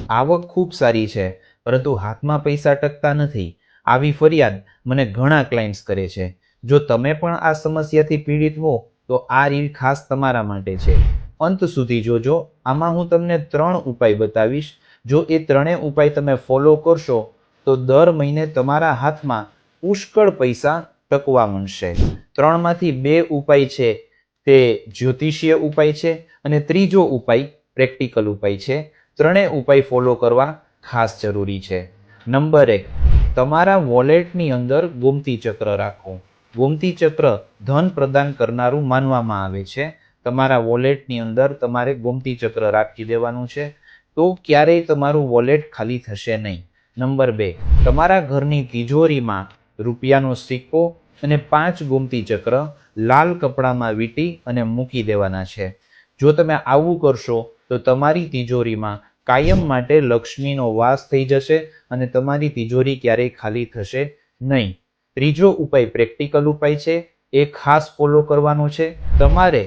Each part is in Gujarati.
આવક ખૂબ સારી છે, પરંતુ હાથમાં પૈસા ટકતા નથી. આવી ફરિયાદ મને ઘણા ક્લાયન્ટ્સ કરે છે. જો તમે પણ આ સમસ્યાથી પીડિત હો તો આ રીલ ખાસ તમારા માટે છે. અંત સુધી જોજો. આમાં હું તમને 3 ઉપાય બતાવીશ. જો એ 3 ઉપાય તમે ફોલો કરશો તો દર મહિને તમારા હાથમાં પુષ્કળ પૈસા ટકવા મળશે. 3માંથી 2 ઉપાય છે તે જ્યોતિષીય ઉપાય છે અને ત્રીજો ઉપાય પ્રેક્ટિકલ ઉપાય છે. 3 ઉપાય ફોલો કરવા ખાસ જરૂરી છે. નંબર 1, તમારા વોલેટની અંદર ગોમતી ચક્ર રાખો. ગોમતી ચક્ર ધન પ્રદાન કરનારું માનવામાં આવે છે. તમારા વોલેટની અંદર તમારે ગોમતી ચક્ર રાખી દેવાનું છે, તો ક્યારેય તમારું વોલેટ ખાલી થશે નહીં. નંબર 2, તમારા ઘરની તિજોરીમાં રૂપિયાનો સિક્કો અને 5 ગોમતી ચક્ર લાલ કપડામાં વીંટી અને મૂકી દેવાના છે. જો તમે આવું કરશો તો તમારી તિજોરીમાં કાયમ માટે લક્ષ્મીનો વાસ થઈ જશે અને તમારી તિજોરી ક્યારેય ખાલી થશે નહીં. ત્રીજો ઉપાય પ્રેક્ટિકલ ઉપાય છે. એ ખાસ ફોલો કરવાનો છે. તમારે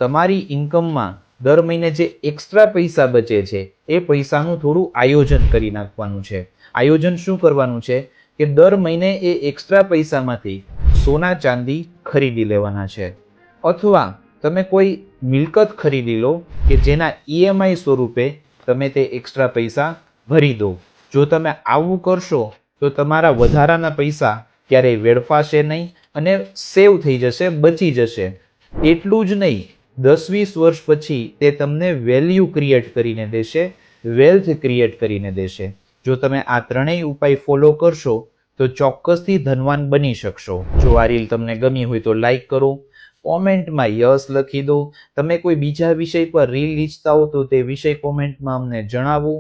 તમારી ઇન્કમમાં દર મહિને જે એક્સ્ટ્રા પૈસા બચે છે એ પૈસાનું થોડું આયોજન કરી નાખવાનું છે. આયોજન શું કરવાનું છે કે દર મહિને એ એક્સ્ટ્રા પૈસામાંથી સોના ચાંદી ખરીદી લેવાના છે, અથવા તમે કોઈ મિલકત ખરીદી લો કે જેના EMI સ્વરૂપે તમે તે એક્સ્ટ્રા પૈસા ભરી દો. જો તમે આવું કરશો તો તમારા વધારાના પૈસા ક્યારેય વેડફાશે નહીં અને સેવ થઈ જશે, બચી જશે. એટલું જ નહીં, 10-20 વર્ષ પછી તે તમને વેલ્યુ ક્રિએટ કરીને દેશે, વેલ્થ ક્રિએટ કરીને દેશે. જો તમે આ 3 ઉપાય ફોલો કરશો તો ચોક્કસથી ધનવાન બની શકશો. જો આ રીલ તમને ગમી હોય તો લાઈક કરો, કોમેન્ટમાં યસ લખી દો. તમે કોઈ બીજા વિષય પર રીલ ઈચ્છતા હો તો તે વિષય કોમેન્ટમાં અમને જણાવો.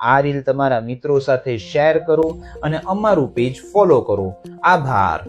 આ રીલ તમારા મિત્રો સાથે શેર કરો અને અમારું પેજ ફોલો કરો. આભાર.